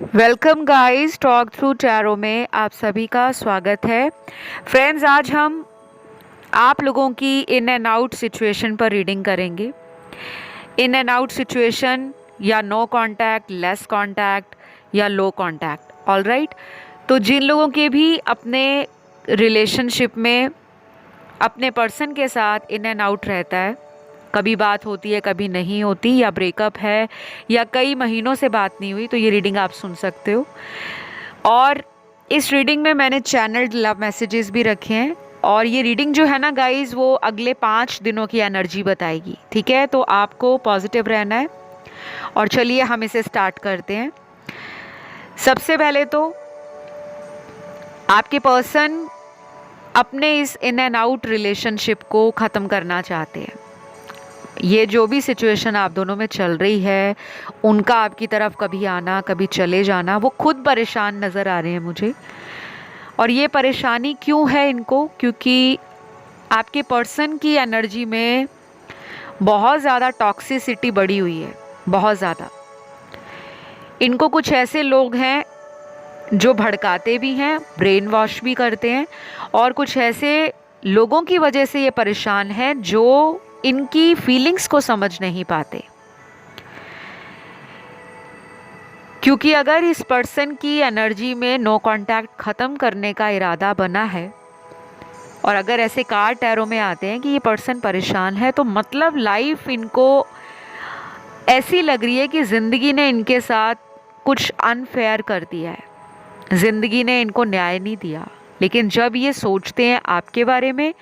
Welcome guys, talk through tarot में आप सभी का स्वागत है। फ्रेंड्स, आज हम आप लोगों की इन एंड आउट सिचुएशन पर रीडिंग करेंगे। इन एंड आउट सिचुएशन या नो कांटेक्ट, लेस कांटेक्ट या लो कांटेक्ट, ऑल राइट। तो जिन लोगों के भी अपने रिलेशनशिप में अपने पर्सन के साथ इन एंड आउट रहता है, कभी बात होती है कभी नहीं होती, या ब्रेकअप है या कई महीनों से बात नहीं हुई, तो ये रीडिंग आप सुन सकते हो। और इस रीडिंग में मैंने चैनल्ड लव मैसेजेस भी रखे हैं। और ये रीडिंग जो है ना गाइस, वो अगले 5 दिनों की एनर्जी बताएगी, ठीक है। तो आपको पॉजिटिव रहना है। और चलिए हम इसे स्टार्ट करते हैं। सबसे पहले तो आपके पर्सन अपने इस इन एंड आउट रिलेशनशिप को ख़त्म करना चाहते हैं। ये जो भी सिचुएशन आप दोनों में चल रही है, उनका आपकी तरफ कभी आना कभी चले जाना, वो खुद परेशान नज़र आ रहे हैं मुझे। और ये परेशानी क्यों है इनको? क्योंकि आपके पर्सन की एनर्जी में बहुत ज़्यादा टॉक्सिसिटी बढ़ी हुई है, बहुत ज़्यादा। इनको कुछ ऐसे लोग हैं जो भड़काते भी हैं, ब्रेन वॉश भी करते हैं, और कुछ ऐसे लोगों की वजह से ये परेशान हैं जो इनकी फीलिंग्स को समझ नहीं पाते। क्योंकि अगर इस पर्सन की एनर्जी में नो कांटेक्ट ख़त्म करने का इरादा बना है, और अगर ऐसे कार्ड टैरो में आते हैं कि ये पर्सन परेशान है, तो मतलब लाइफ इनको ऐसी लग रही है कि ज़िंदगी ने इनके साथ कुछ अनफेयर कर दिया है, ज़िंदगी ने इनको न्याय नहीं दिया। लेकिन जब ये सोचते हैं आपके बारे में,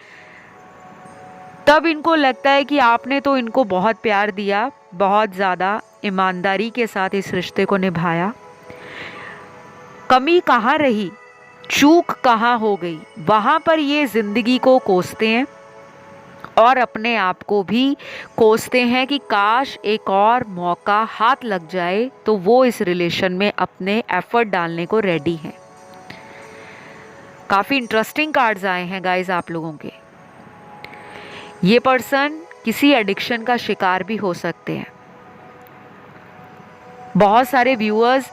तब इनको लगता है कि आपने तो इनको बहुत प्यार दिया, बहुत ज़्यादा ईमानदारी के साथ इस रिश्ते को निभाया। कमी कहाँ रही, चूक कहाँ हो गई, वहाँ पर ये ज़िंदगी को कोसते हैं और अपने आप को भी कोसते हैं कि काश एक और मौका हाथ लग जाए तो वो इस रिलेशन में अपने एफर्ट डालने को रेडी हैं। काफ़ी इंटरेस्टिंग कार्ड्स आए हैं गाइस आप लोगों के। ये पर्सन किसी एडिक्शन का शिकार भी हो सकते हैं। बहुत सारे व्यूअर्स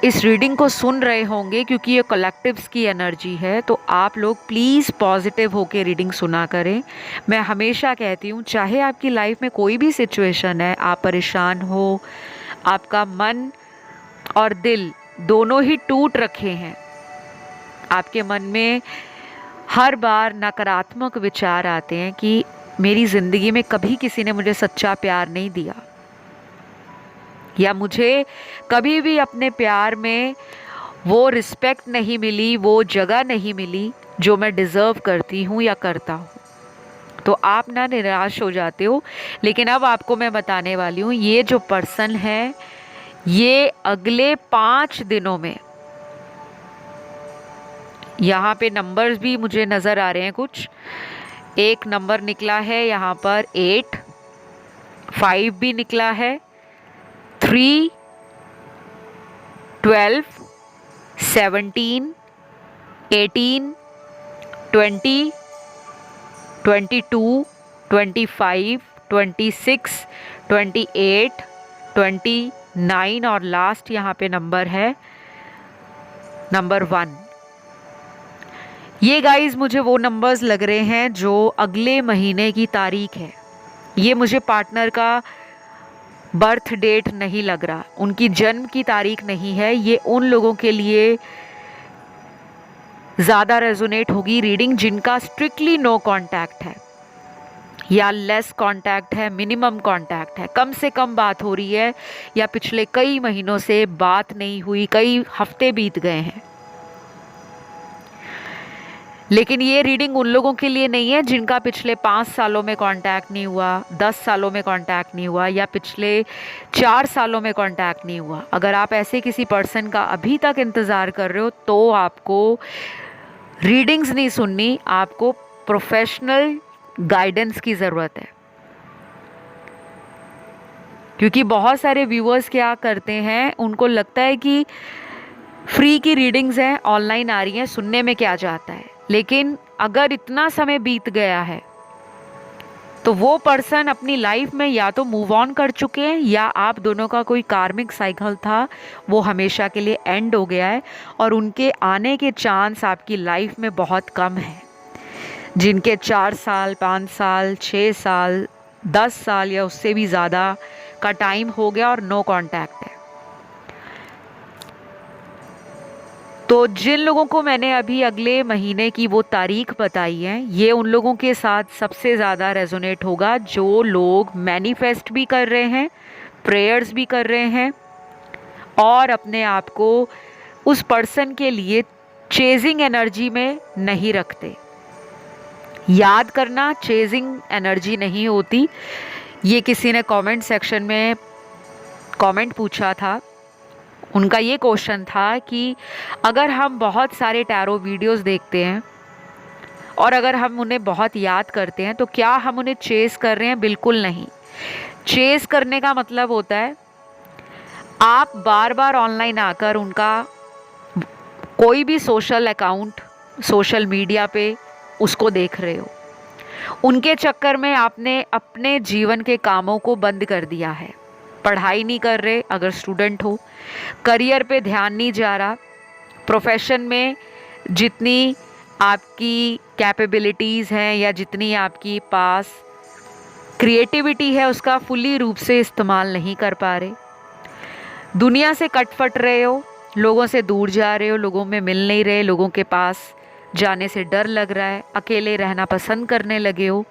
इस रीडिंग को सुन रहे होंगे क्योंकि ये कलेक्टिव्स की एनर्जी है, तो आप लोग प्लीज़ पॉजिटिव होकर रीडिंग सुना करें। मैं हमेशा कहती हूँ, चाहे आपकी लाइफ में कोई भी सिचुएशन है, आप परेशान हो, आपका मन और दिल दोनों ही टूट रखे हैं, आपके मन में हर बार नकारात्मक विचार आते हैं कि मेरी ज़िंदगी में कभी किसी ने मुझे सच्चा प्यार नहीं दिया, या मुझे कभी भी अपने प्यार में वो रिस्पेक्ट नहीं मिली, वो जगह नहीं मिली जो मैं डिज़र्व करती हूँ या करता हूँ, तो आप ना निराश हो जाते हो। लेकिन अब आपको मैं बताने वाली हूँ, ये जो पर्सन है ये अगले 5 दिनों में, यहाँ पे नंबर्स भी मुझे नज़र आ रहे हैं कुछ। एक नंबर निकला है यहाँ पर 8, 5 भी निकला है, 3, 12, 17, 18, 20, 22, 25, 26, 28, 29 और लास्ट यहाँ पे नंबर है नंबर 1। ये गाइस मुझे वो नंबर्स लग रहे हैं जो अगले महीने की तारीख है। ये मुझे पार्टनर का बर्थ डेट नहीं लग रहा, उनकी जन्म की तारीख नहीं है। ये उन लोगों के लिए ज़्यादा रेजोनेट होगी रीडिंग जिनका स्ट्रिक्टली नो कांटेक्ट है या लेस कांटेक्ट है, मिनिमम कांटेक्ट है, कम से कम बात हो रही है, या पिछले कई महीनों से बात नहीं हुई, कई हफ्ते बीत गए हैं। लेकिन ये रीडिंग उन लोगों के लिए नहीं है जिनका पिछले 5 सालों में कांटेक्ट नहीं हुआ, 10 सालों में कांटेक्ट नहीं हुआ, या पिछले 4 सालों में कांटेक्ट नहीं हुआ। अगर आप ऐसे किसी पर्सन का अभी तक इंतज़ार कर रहे हो तो आपको रीडिंग्स नहीं सुननी, आपको प्रोफेशनल गाइडेंस की ज़रूरत है। क्योंकि बहुत सारे व्यूअर्स क्या करते हैं, उनको लगता है कि फ्री की रीडिंग्स हैं, ऑनलाइन आ रही हैं, सुनने में क्या जाता है। लेकिन अगर इतना समय बीत गया है तो वो पर्सन अपनी लाइफ में या तो मूव ऑन कर चुके हैं, या आप दोनों का कोई कार्मिक साइकिल था वो हमेशा के लिए एंड हो गया है, और उनके आने के चांस आपकी लाइफ में बहुत कम है। जिनके 4 साल, 5 साल, 6 साल, 10 साल या उससे भी ज़्यादा का टाइम हो गया और नो कांटेक्ट है। तो जिन लोगों को मैंने अभी अगले महीने की वो तारीख बताई है, ये उन लोगों के साथ सबसे ज़्यादा रेजोनेट होगा जो लोग मैनिफेस्ट भी कर रहे हैं, प्रेयर्स भी कर रहे हैं, और अपने आप को उस पर्सन के लिए चेजिंग एनर्जी में नहीं रखते। याद करना चेजिंग एनर्जी नहीं होती। ये किसी ने कमेंट सेक्शन में कमेंट पूछा था, उनका ये क्वेश्चन था कि अगर हम बहुत सारे टैरो वीडियोस देखते हैं और अगर हम उन्हें बहुत याद करते हैं तो क्या हम उन्हें चेस कर रहे हैं? बिल्कुल नहीं। चेस करने का मतलब होता है आप बार बार ऑनलाइन आकर उनका कोई भी सोशल अकाउंट, सोशल मीडिया पे उसको देख रहे हो। उनके चक्कर में आपने अपने जीवन के कामों को बंद कर दिया है। पढ़ाई नहीं कर रहे, अगर स्टूडेंट हो, करियर पे ध्यान नहीं जा रहा, प्रोफेशन में जितनी आपकी कैपेबिलिटीज़ हैं या जितनी आपकी पास क्रिएटिविटी है उसका फुल्ली रूप से इस्तेमाल नहीं कर पा रहे, दुनिया से कटफट रहे हो, लोगों से दूर जा रहे हो, लोगों में मिल नहीं रहे, लोगों के पास जाने से डर लग रहा है, अकेले रहना पसंद करने लगे हो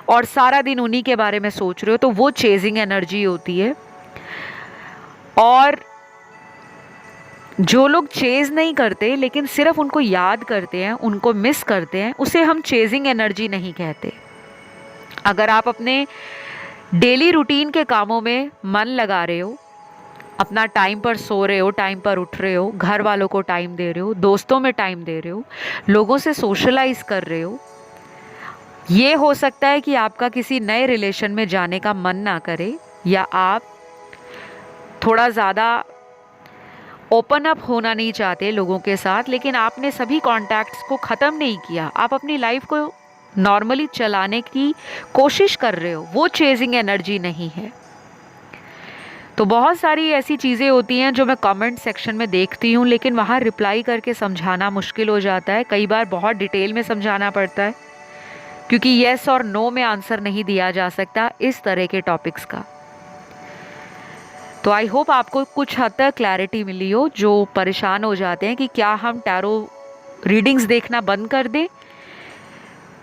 और सारा दिन उन्हीं के बारे में सोच रहे हो, तो वो चेजिंग एनर्जी होती है। और जो लोग चेज नहीं करते लेकिन सिर्फ उनको याद करते हैं, उनको मिस करते हैं, उसे हम चेजिंग एनर्जी नहीं कहते। अगर आप अपने डेली रूटीन के कामों में मन लगा रहे हो, अपना टाइम पर सो रहे हो, टाइम पर उठ रहे हो, घर वालों को टाइम दे रहे हो, दोस्तों में टाइम दे रहे हो, लोगों से सोशलाइज कर रहे हो, ये हो सकता है कि आपका किसी नए रिलेशन में जाने का मन ना करे, या आप थोड़ा ज़्यादा ओपन अप होना नहीं चाहते लोगों के साथ, लेकिन आपने सभी कॉन्टैक्ट्स को ख़त्म नहीं किया, आप अपनी लाइफ को नॉर्मली चलाने की कोशिश कर रहे हो, वो चेजिंग एनर्जी नहीं है। तो बहुत सारी ऐसी चीज़ें होती हैं जो मैं कमेंट सेक्शन में देखती हूँ, लेकिन वहाँ रिप्लाई करके समझाना मुश्किल हो जाता है। कई बार बहुत डिटेल में समझाना पड़ता है, क्योंकि येस और नो में आंसर नहीं दिया जा सकता इस तरह के टॉपिक्स का। तो आई होप आपको कुछ हद तक क्लैरिटी मिली हो, जो परेशान हो जाते हैं कि क्या हम टैरो रीडिंग्स देखना बंद कर दें।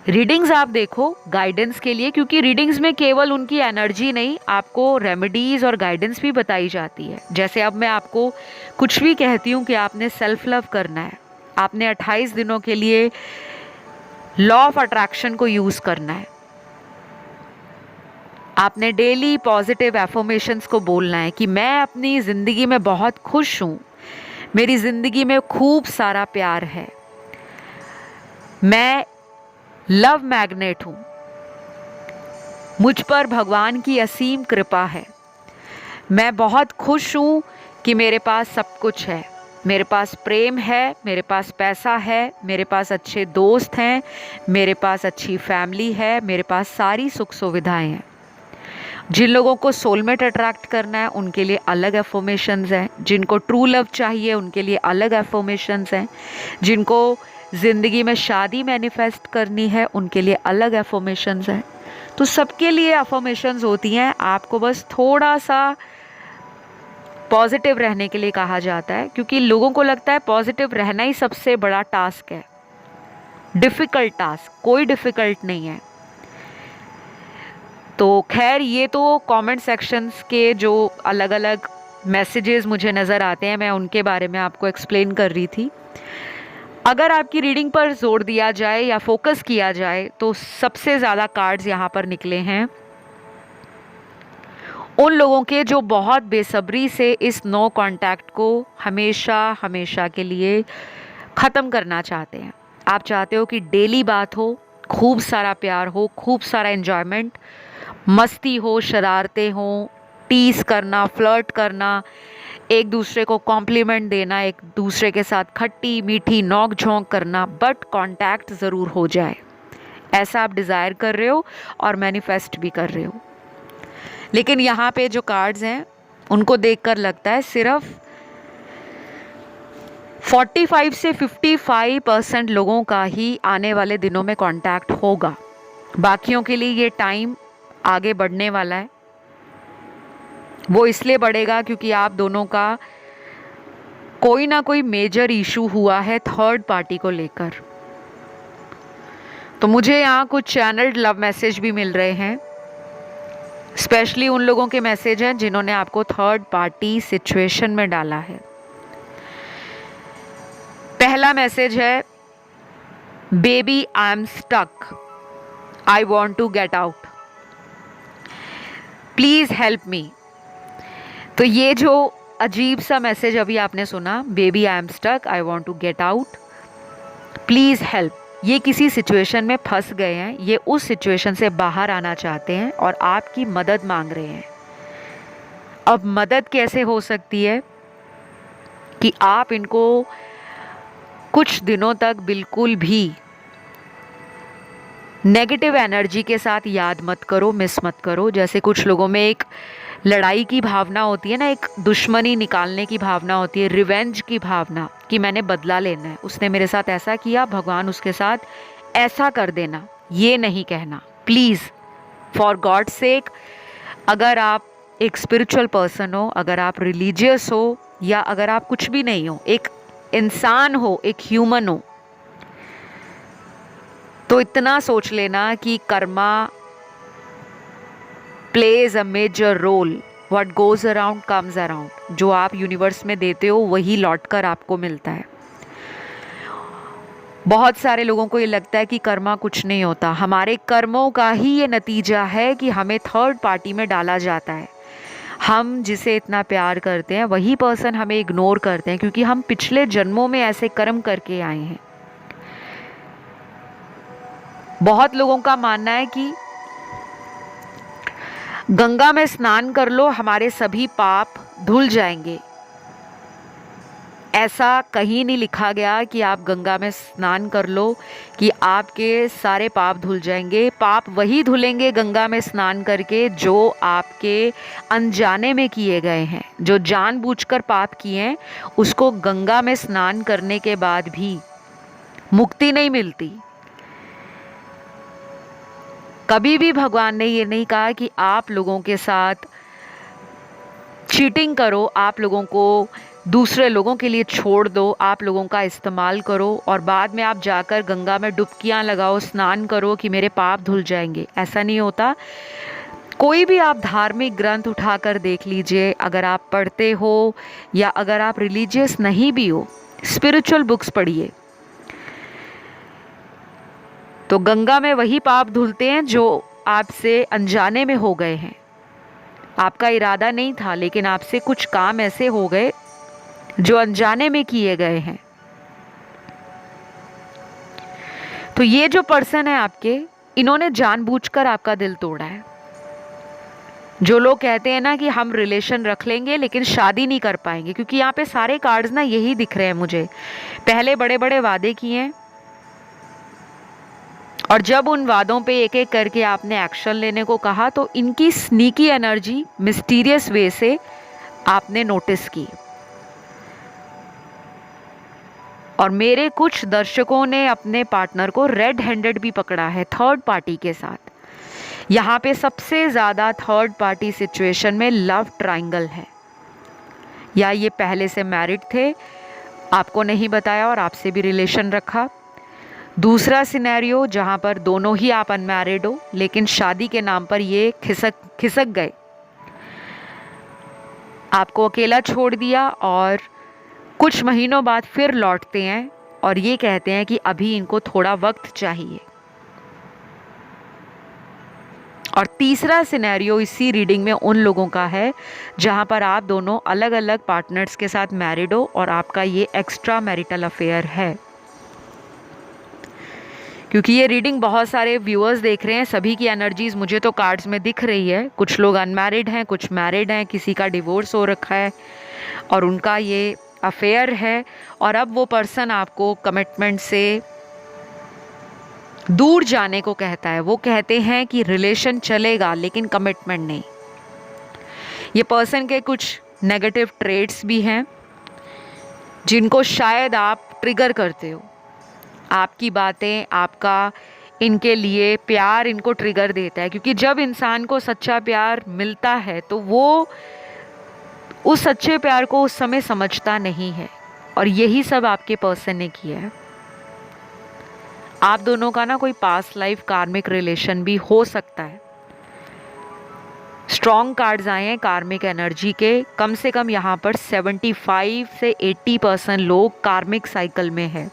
रीडिंग्स आप देखो गाइडेंस के लिए, क्योंकि रीडिंग्स में केवल उनकी एनर्जी नहीं, आपको रेमेडीज़ और गाइडेंस भी बताई जाती है। जैसे अब मैं आपको कुछ भी कहती हूँ कि आपने सेल्फ लव करना है, आपने 28 दिनों के लिए लॉ ऑफ अट्रैक्शन को यूज़ करना है, आपने डेली पॉजिटिव एफर्मेशंस को बोलना है कि मैं अपनी ज़िंदगी में बहुत खुश हूँ, मेरी ज़िंदगी में खूब सारा प्यार है, मैं लव मैग्नेट हूँ, मुझ पर भगवान की असीम कृपा है, मैं बहुत खुश हूँ कि मेरे पास सब कुछ है, मेरे पास प्रेम है, मेरे पास पैसा है, मेरे पास अच्छे दोस्त हैं, मेरे पास अच्छी फैमिली है, मेरे पास सारी सुख सुविधाएं हैं। जिन लोगों को सोलमेट अट्रैक्ट करना है उनके लिए अलग एफर्मेशंस हैं, जिनको ट्रू लव चाहिए उनके लिए अलग एफर्मेशंस हैं, जिनको ज़िंदगी में शादी मैनिफेस्ट करनी है उनके लिए अलग एफर्मेशंस हैं। तो सबके लिए एफर्मेशंस होती हैं, आपको बस थोड़ा सा पॉजिटिव रहने के लिए कहा जाता है, क्योंकि लोगों को लगता है पॉजिटिव रहना ही सबसे बड़ा टास्क है, डिफ़िकल्ट टास्क। कोई डिफ़िकल्ट नहीं है। तो खैर, ये तो कमेंट सेक्शंस के जो अलग अलग मैसेजेस मुझे नज़र आते हैं, मैं उनके बारे में आपको एक्सप्लेन कर रही थी। अगर आपकी रीडिंग पर जोर दिया जाए या फोकस किया जाए तो सबसे ज़्यादा कार्ड्स यहाँ पर निकले हैं उन लोगों के जो बहुत बेसब्री से इस नो कांटेक्ट को हमेशा हमेशा के लिए ख़त्म करना चाहते हैं। आप चाहते हो कि डेली बात हो, खूब सारा प्यार हो, खूब सारा एन्जॉयमेंट, मस्ती हो, शरारतें हों, टीस करना, फ्लर्ट करना, एक दूसरे को कॉम्प्लीमेंट देना, एक दूसरे के साथ खट्टी मीठी नोक झोंक करना, बट कांटेक्ट ज़रूर हो जाए। ऐसा आप डिज़ायर कर रहे हो और मैनिफेस्ट भी कर रहे हो। लेकिन यहाँ पे जो कार्ड्स हैं उनको देखकर लगता है सिर्फ 45 से 55% लोगों का ही आने वाले दिनों में कांटेक्ट होगा। बाकियों के लिए ये टाइम आगे बढ़ने वाला है। वो इसलिए बढ़ेगा क्योंकि आप दोनों का कोई ना कोई मेजर इशू हुआ है थर्ड पार्टी को लेकर। तो मुझे यहाँ कुछ चैनल्ड लव मैसेज भी मिल रहे हैं, स्पेशली उन लोगों के मैसेज हैं जिन्होंने आपको थर्ड पार्टी सिचुएशन में डाला है। पहला मैसेज है, baby I am stuck, I want to get out, please help me. तो ये जो अजीब सा मैसेज अभी आपने सुना, baby I am stuck, I want to get out, please help, ये किसी सिचुएशन में फंस गए हैं, ये उस सिचुएशन से बाहर आना चाहते हैं और आपकी मदद मांग रहे हैं। अब मदद कैसे हो सकती है कि आप इनको कुछ दिनों तक बिल्कुल भी नेगेटिव एनर्जी के साथ याद मत करो, मिस मत करो। जैसे कुछ लोगों में एक लड़ाई की भावना होती है ना, एक दुश्मनी निकालने की भावना होती है, रिवेंज की भावना कि मैंने बदला लेना है, उसने मेरे साथ ऐसा किया, भगवान उसके साथ ऐसा कर देना। ये नहीं कहना प्लीज़, फॉर गॉड सेक। अगर आप एक स्पिरिचुअल पर्सन हो, अगर आप रिलीजियस हो, या अगर आप कुछ भी नहीं हो, एक इंसान हो, एक ह्यूमन हो, तो इतना सोच लेना कि karma plays a major role, what goes around comes around. जो आप यूनिवर्स में देते हो वही लौट कर आपको मिलता है। बहुत सारे लोगों को ये लगता है कि कर्मा कुछ नहीं होता। हमारे कर्मों का ही ये नतीजा है कि हमें थर्ड पार्टी में डाला जाता है। हम जिसे इतना प्यार करते हैं वही पर्सन हमें इग्नोर करते हैं, क्योंकि हम पिछले जन्मों में ऐसे कर्म करके आए हैं। बहुत लोगों का मानना है कि गंगा में स्नान कर लो, हमारे सभी पाप धुल जाएंगे। ऐसा कहीं नहीं लिखा गया कि आप गंगा में स्नान कर लो कि आपके सारे पाप धुल जाएंगे। पाप वही धुलेंगे गंगा में स्नान करके जो आपके अनजाने में किए गए हैं। जो जानबूझकर पाप किए हैं उसको गंगा में स्नान करने के बाद भी मुक्ति नहीं मिलती। कभी भी भगवान ने ये नहीं कहा कि आप लोगों के साथ चीटिंग करो, आप लोगों को दूसरे लोगों के लिए छोड़ दो, आप लोगों का इस्तेमाल करो और बाद में आप जाकर गंगा में डुबकियां लगाओ, स्नान करो कि मेरे पाप धुल जाएंगे। ऐसा नहीं होता। कोई भी आप धार्मिक ग्रंथ उठाकर देख लीजिए, अगर आप पढ़ते हो या अगर आप रिलीजियस नहीं भी हो, स्पिरिचुअल बुक्स पढ़िए, तो गंगा में वही पाप धुलते हैं जो आपसे अनजाने में हो गए हैं। आपका इरादा नहीं था, लेकिन आपसे कुछ काम ऐसे हो गए जो अनजाने में किए गए हैं। तो ये जो पर्सन है आपके, इन्होंने जानबूझकर आपका दिल तोड़ा है। जो लोग कहते हैं ना कि हम रिलेशन रख लेंगे लेकिन शादी नहीं कर पाएंगे, क्योंकि यहाँ पे सारे कार्ड्स ना यही दिख रहे हैं मुझे। पहले बड़े बड़े वादे किए हैं और जब उन वादों पे एक एक करके आपने एक्शन लेने को कहा तो इनकी स्नीकी एनर्जी मिस्टीरियस वे से आपने नोटिस की। और मेरे कुछ दर्शकों ने अपने पार्टनर को रेड हैंडेड भी पकड़ा है थर्ड पार्टी के साथ। यहाँ पे सबसे ज़्यादा थर्ड पार्टी सिचुएशन में लव ट्रायंगल है। या ये पहले से मैरिड थे, आपको नहीं बताया और आपसे भी रिलेशन रखा। दूसरा सिनेरियो जहाँ पर दोनों ही आप अनमैरिड हो लेकिन शादी के नाम पर ये खिसक गए, आपको अकेला छोड़ दिया और कुछ महीनों बाद फिर लौटते हैं और ये कहते हैं कि अभी इनको थोड़ा वक्त चाहिए। और तीसरा सिनेरियो इसी रीडिंग में उन लोगों का है जहाँ पर आप दोनों अलग अलग पार्टनर्स के साथ मैरिड हो और आपका ये एक्स्ट्रा मैरिटल अफेयर है। क्योंकि ये रीडिंग बहुत सारे व्यूअर्स देख रहे हैं, सभी की एनर्जीज मुझे तो कार्ड्स में दिख रही है। कुछ लोग अनमैरिड हैं, कुछ मैरिड हैं, किसी का डिवोर्स हो रखा है और उनका ये अफेयर है। और अब वो पर्सन आपको कमिटमेंट से दूर जाने को कहता है। वो कहते हैं कि रिलेशन चलेगा लेकिन कमिटमेंट नहीं। ये पर्सन के कुछ नेगेटिव ट्रेड्स भी हैं जिनको शायद आप ट्रिगर करते हो। आपकी बातें, आपका इनके लिए प्यार इनको ट्रिगर देता है, क्योंकि जब इंसान को सच्चा प्यार मिलता है तो वो उस सच्चे प्यार को उस समय समझता नहीं है, और यही सब आपके पर्सन ने किया है। आप दोनों का ना कोई पास्ट लाइफ कार्मिक रिलेशन भी हो सकता है। स्ट्रॉन्ग कार्ड्स आए हैं कार्मिक एनर्जी के। कम से कम यहाँ पर 75 से 80% लोग कार्मिक साइकिल में है।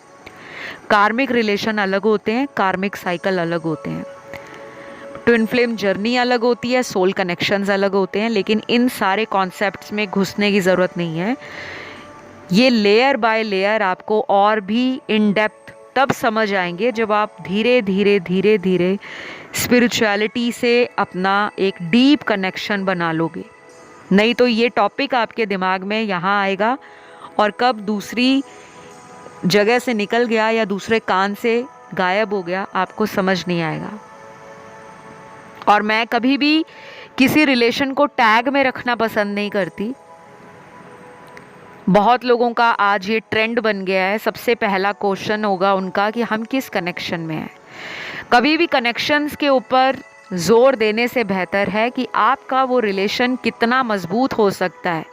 कार्मिक रिलेशन अलग होते हैं, कार्मिक साइकिल अलग होते हैं, ट्विन फ्लेम जर्नी अलग होती है, सोल कनेक्शंस अलग होते हैं, लेकिन इन सारे कॉन्सेप्ट्स में घुसने की ज़रूरत नहीं है। ये लेयर बाय लेयर आपको और भी इन डेप्थ तब समझ आएंगे जब आप धीरे धीरे धीरे धीरे स्पिरिचुअलिटी से अपना एक डीप कनेक्शन बना लोगे। नहीं तो ये टॉपिक आपके दिमाग में यहाँ आएगा और कब दूसरी जगह से निकल गया या दूसरे कान से गायब हो गया आपको समझ नहीं आएगा। और मैं कभी भी किसी रिलेशन को टैग में रखना पसंद नहीं करती। बहुत लोगों का आज ये ट्रेंड बन गया है, सबसे पहला क्वेश्चन होगा उनका कि हम किस कनेक्शन में हैं। कभी भी कनेक्शंस के ऊपर जोर देने से बेहतर है कि आपका वो रिलेशन कितना मजबूत हो सकता है।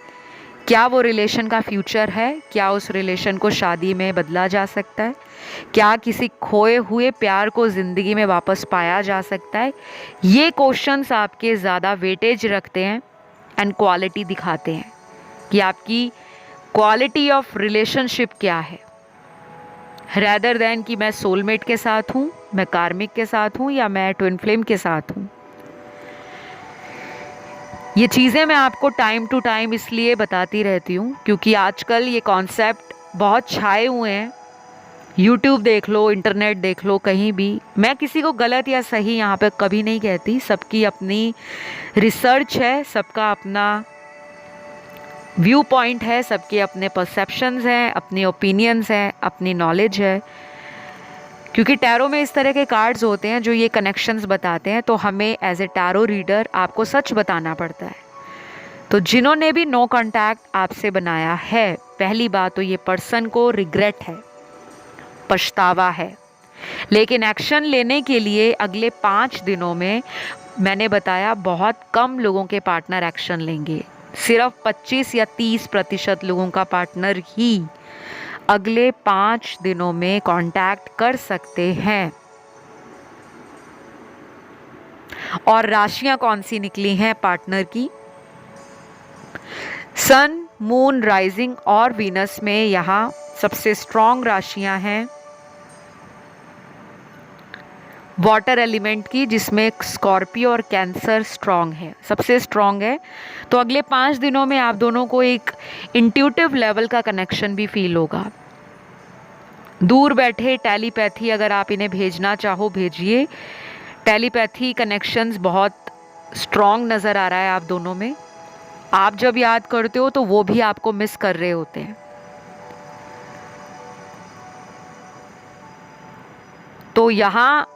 क्या वो रिलेशन का फ्यूचर है? क्या उस रिलेशन को शादी में बदला जा सकता है? क्या किसी खोए हुए प्यार को ज़िंदगी में वापस पाया जा सकता है? ये क्वेश्चंस आपके ज़्यादा वेटेज रखते हैं एंड क्वालिटी दिखाते हैं कि आपकी क्वालिटी ऑफ रिलेशनशिप क्या है, रैदर देन कि मैं सोलमेट के साथ हूँ, मैं कार्मिक के साथ हूँ या मैं ट्विन फ्लेम के साथ हूँ। ये चीज़ें मैं आपको टाइम टू टाइम इसलिए बताती रहती हूँ क्योंकि आजकल ये कॉन्सेप्ट बहुत छाए हुए हैं। यूट्यूब देख लो, इंटरनेट देख लो, कहीं भी। मैं किसी को गलत या सही यहाँ पे कभी नहीं कहती। सबकी अपनी रिसर्च है, सबका अपना व्यू पॉइंट है, सबके अपने परसेप्शंस हैं, अपने ओपिनियंस हैं, अपनी नॉलेज है। क्योंकि टैरो में इस तरह के कार्ड्स होते हैं जो ये कनेक्शंस बताते हैं, तो हमें एज ए टैरो रीडर आपको सच बताना पड़ता है। तो जिन्होंने भी नो कांटेक्ट आपसे बनाया है, पहली बात तो ये पर्सन को रिग्रेट है, पछतावा है, लेकिन एक्शन लेने के लिए अगले 5 दिनों में मैंने बताया बहुत कम लोगों के पार्टनर एक्शन लेंगे। सिर्फ 25 या 30% लोगों का पार्टनर ही अगले 5 दिनों में कांटेक्ट कर सकते हैं। और राशियां कौन सी निकली हैं पार्टनर की? सन, मून, राइजिंग और वीनस में यहाँ सबसे स्ट्रॉन्ग राशियां हैं वाटर एलिमेंट की, जिसमें स्कॉर्पियो और कैंसर स्ट्रॉन्ग है, सबसे स्ट्रॉन्ग है। तो अगले 5 दिनों में आप दोनों को एक इंट्यूटिव लेवल का कनेक्शन भी फील होगा। दूर बैठे टेलीपैथी अगर आप इन्हें भेजना चाहो भेजिए। टेलीपैथी कनेक्शंस बहुत स्ट्रॉन्ग नज़र आ रहा है आप दोनों में। आप जब याद करते हो तो वो भी आपको मिस कर रहे होते हैं। तो यहाँ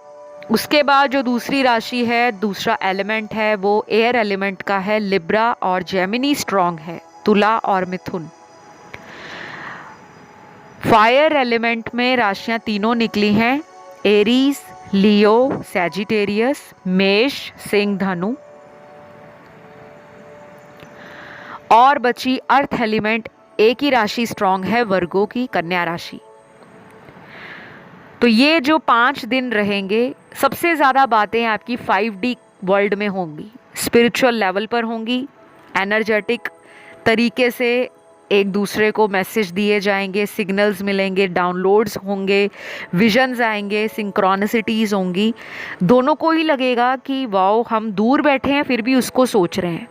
उसके बाद जो दूसरी राशि है, दूसरा एलिमेंट है, वो एयर एलिमेंट का है। लिब्रा और जेमिनी स्ट्रॉन्ग है, तुला और मिथुन। फायर एलिमेंट में राशियां तीनों निकली हैं, एरीज, लियो, सैजिटेरियस, मेष, सिंह, धनु। और बची अर्थ एलिमेंट, एक ही राशि स्ट्रॉन्ग है, वर्गो की, कन्या राशि। तो ये जो 5 दिन रहेंगे, सबसे ज़्यादा बातें आपकी 5D वर्ल्ड में होंगी, स्पिरिचुअल लेवल पर होंगी। एनर्जेटिक तरीके से एक दूसरे को मैसेज दिए जाएंगे, सिग्नल्स मिलेंगे, डाउनलोड्स होंगे, विजन्स आएंगे, सिंक्रोनिसिटीज़ होंगी। दोनों को ही लगेगा कि वाओ, हम दूर बैठे हैं फिर भी उसको सोच रहे हैं।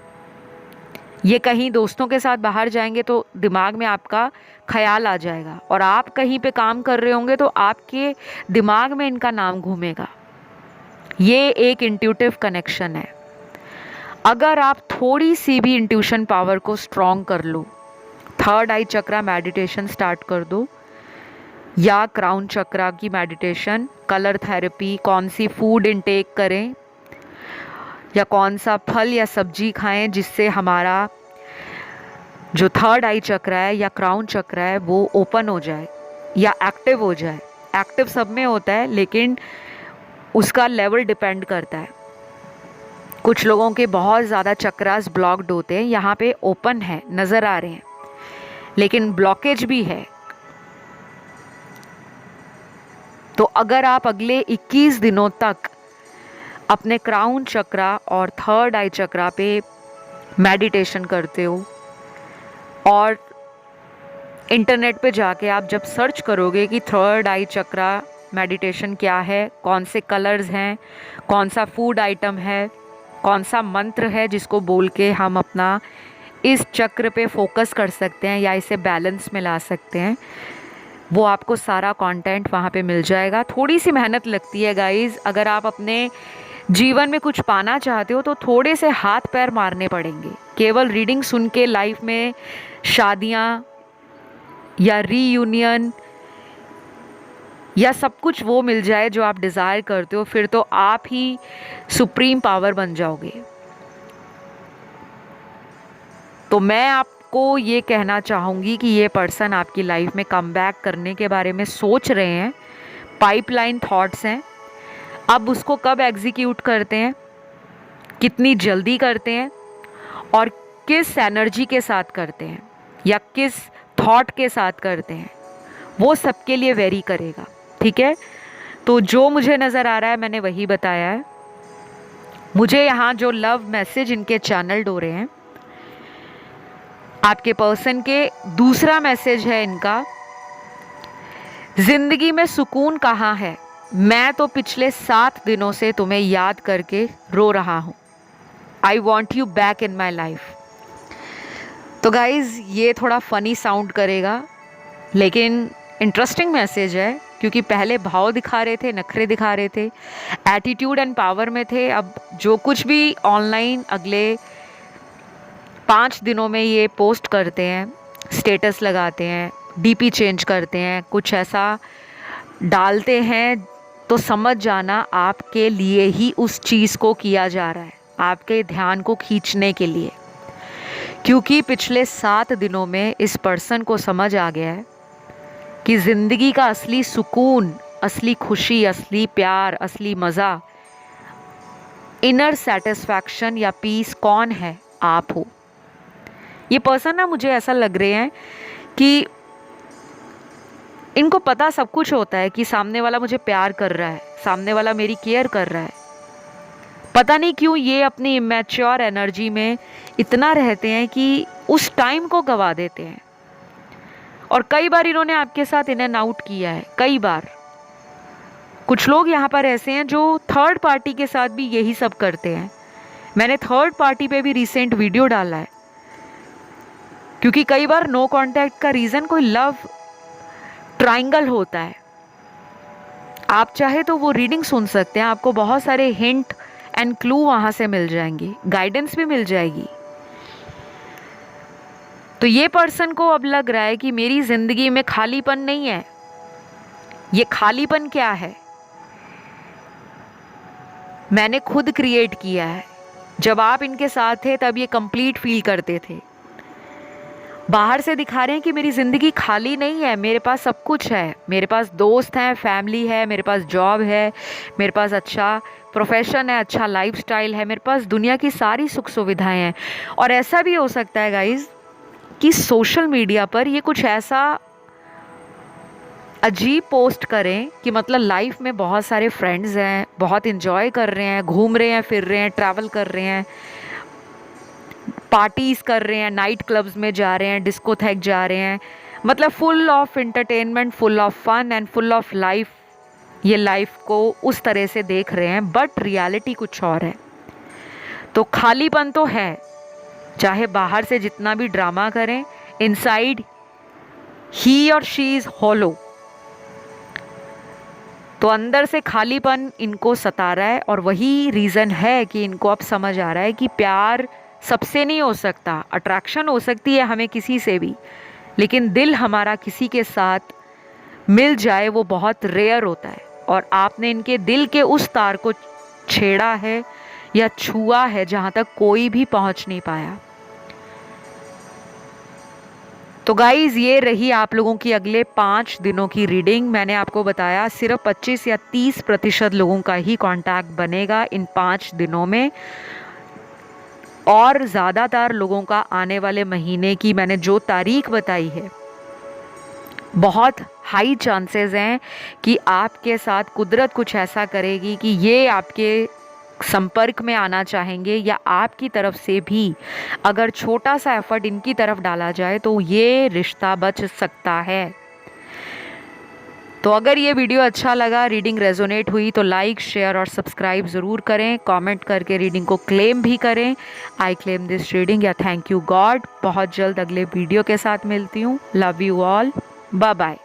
ये कहीं दोस्तों के साथ बाहर जाएंगे तो दिमाग में आपका ख्याल आ जाएगा, और आप कहीं पे काम कर रहे होंगे तो आपके दिमाग में इनका नाम घूमेगा। ये एक इंट्यूटिव कनेक्शन है। अगर आप थोड़ी सी भी इंट्यूशन पावर को स्ट्रॉन्ग कर लो, थर्ड आई चक्रा मेडिटेशन स्टार्ट कर दो, या क्राउन चक्रा की मेडिटेशन, कलर थेरेपी, कौन सी फूड इनटेक करें या कौन सा फल या सब्जी खाएं जिससे हमारा जो थर्ड आई चक्र है या क्राउन चक्र है वो ओपन हो जाए या एक्टिव हो जाए। एक्टिव सब में होता है लेकिन उसका लेवल डिपेंड करता है। कुछ लोगों के बहुत ज़्यादा चक्रास ब्लॉक्ड होते हैं, यहाँ पे ओपन है, नज़र आ रहे हैं, लेकिन ब्लॉकेज भी है। तो अगर आप अगले 21 दिनों तक अपने क्राउन चक्रा और थर्ड आई चक्रा पे मेडिटेशन करते हो और इंटरनेट पे जाके आप जब सर्च करोगे कि थर्ड आई चक्रा मेडिटेशन क्या है, कौन से कलर्स हैं, कौन सा फूड आइटम है, कौन सा मंत्र है जिसको बोल के हम अपना इस चक्र पे फोकस कर सकते हैं या इसे बैलेंस में ला सकते हैं, वो आपको सारा कंटेंट वहाँ पे मिल जाएगा। थोड़ी सी मेहनत लगती है गाइज़। अगर आप अपने जीवन में कुछ पाना चाहते हो तो थोड़े से हाथ पैर मारने पड़ेंगे। केवल रीडिंग सुन के लाइफ में शादियाँ या रीयूनियन या सब कुछ वो मिल जाए जो आप डिज़ायर करते हो, फिर तो आप ही सुप्रीम पावर बन जाओगे। तो मैं आपको ये कहना चाहूँगी कि ये पर्सन आपकी लाइफ में कम बैक करने के बारे में सोच रहे हैं, पाइपलाइन थॉट्स हैं। अब उसको कब एग्जीक्यूट करते हैं, कितनी जल्दी करते हैं और किस एनर्जी के साथ करते हैं या किस थॉट के साथ करते हैं, वो सबके लिए वेरी करेगा। ठीक है, तो जो मुझे नज़र आ रहा है मैंने वही बताया है। मुझे यहाँ जो लव मैसेज इनके चैनल हो रहे हैं, आपके पर्सन के दूसरा मैसेज है इनका, जिंदगी में सुकून कहाँ है, मैं तो पिछले 7 दिनों से तुम्हें याद करके रो रहा हूँ, I want you back in my life. तो गाइज़ ये थोड़ा फ़नी साउंड करेगा लेकिन इंटरेस्टिंग मैसेज है, क्योंकि पहले भाव दिखा रहे थे, नखरे दिखा रहे थे, एटीट्यूड एंड पावर में थे। अब जो कुछ भी ऑनलाइन अगले 5 दिनों में ये पोस्ट करते हैं, स्टेटस लगाते हैं, डीपी चेंज करते हैं, कुछ ऐसा डालते हैं, तो समझ जाना आपके लिए ही उस चीज़ को किया जा रहा है, आपके ध्यान को खींचने के लिए। क्योंकि पिछले 7 दिनों में इस पर्सन को समझ आ गया है कि ज़िंदगी का असली सुकून, असली खुशी, असली प्यार, असली मज़ा, इनर सेटिस्फैक्शन या पीस कौन है, आप हो। ये पर्सन ना मुझे ऐसा लग रहे हैं कि इनको पता सब कुछ होता है कि सामने वाला मुझे प्यार कर रहा है, सामने वाला मेरी केयर कर रहा है। पता नहीं क्यों ये अपनी इमेच्योर एनर्जी में इतना रहते हैं कि उस टाइम को गवा देते हैं। और कई बार इन्होंने आपके साथ इन एंड आउट किया है, कई बार। कुछ लोग यहाँ पर ऐसे हैं जो थर्ड पार्टी के साथ भी यही सब करते हैं। मैंने थर्ड पार्टी पे भी रिसेंट वीडियो डाला है, क्योंकि कई बार नो कांटेक्ट का रीज़न कोई लव ट्रायंगल होता है। आप चाहे तो वो रीडिंग सुन सकते हैं, आपको बहुत सारे हिंट एंड क्लू वहाँ से मिल जाएंगे, गाइडेंस भी मिल जाएगी। तो ये पर्सन को अब लग रहा है कि मेरी ज़िंदगी में खालीपन नहीं है। ये खालीपन क्या है, मैंने खुद क्रिएट किया है। जब आप इनके साथ थे तब ये कंप्लीट फील करते थे। बाहर से दिखा रहे हैं कि मेरी ज़िंदगी खाली नहीं है, मेरे पास सब कुछ है, मेरे पास दोस्त हैं, फैमिली है, मेरे पास जॉब है, मेरे पास अच्छा प्रोफेशन है, अच्छा लाइफस्टाइल है, मेरे पास दुनिया की सारी सुख सुविधाएं हैं। और ऐसा भी हो सकता है गाइज़ कि सोशल मीडिया पर ये कुछ ऐसा अजीब पोस्ट करें कि मतलब लाइफ में बहुत सारे फ्रेंड्स हैं, बहुत इन्जॉय कर रहे हैं, घूम रहे हैं, फिर रहे हैं, ट्रैवल कर रहे हैं, पार्टीज़ कर रहे हैं, नाइट क्लब्स में जा रहे हैं, डिस्कोथेक जा रहे हैं, मतलब full of entertainment, full of fun and full of life. ये लाइफ को उस तरह से देख रहे हैं, बट रियलिटी कुछ और है। तो खालीपन तो है, चाहे बाहर से जितना भी ड्रामा करें, इनसाइड ही और शी इज़ हॉलो। तो अंदर से खालीपन इनको सता रहा है, और वही रीज़न है कि इनको अब समझ आ रहा है कि प्यार सबसे नहीं हो सकता। अट्रैक्शन हो सकती है हमें किसी से भी, लेकिन दिल हमारा किसी के साथ मिल जाए वो बहुत रेयर होता है, और आपने इनके दिल के उस तार को छेड़ा है या छुआ है जहां तक कोई भी पहुंच नहीं पाया। तो गाइज, ये रही आप लोगों की अगले 5 दिनों की रीडिंग। मैंने आपको बताया सिर्फ 25 या 30% लोगों का ही कांटेक्ट बनेगा इन 5 दिनों में, और ज़्यादातर लोगों का आने वाले महीने की मैंने जो तारीख बताई है, बहुत हाई चांसेस हैं कि आपके साथ कुदरत कुछ ऐसा करेगी कि ये आपके संपर्क में आना चाहेंगे, या आपकी तरफ से भी अगर छोटा सा एफर्ट इनकी तरफ डाला जाए तो ये रिश्ता बच सकता है। तो अगर ये वीडियो अच्छा लगा, रीडिंग रेजोनेट हुई, तो लाइक, शेयर और सब्सक्राइब ज़रूर करें। कमेंट करके रीडिंग को क्लेम भी करें, आई क्लेम दिस रीडिंग या थैंक यू गॉड। बहुत जल्द अगले वीडियो के साथ मिलती हूँ। Love you all, bye bye.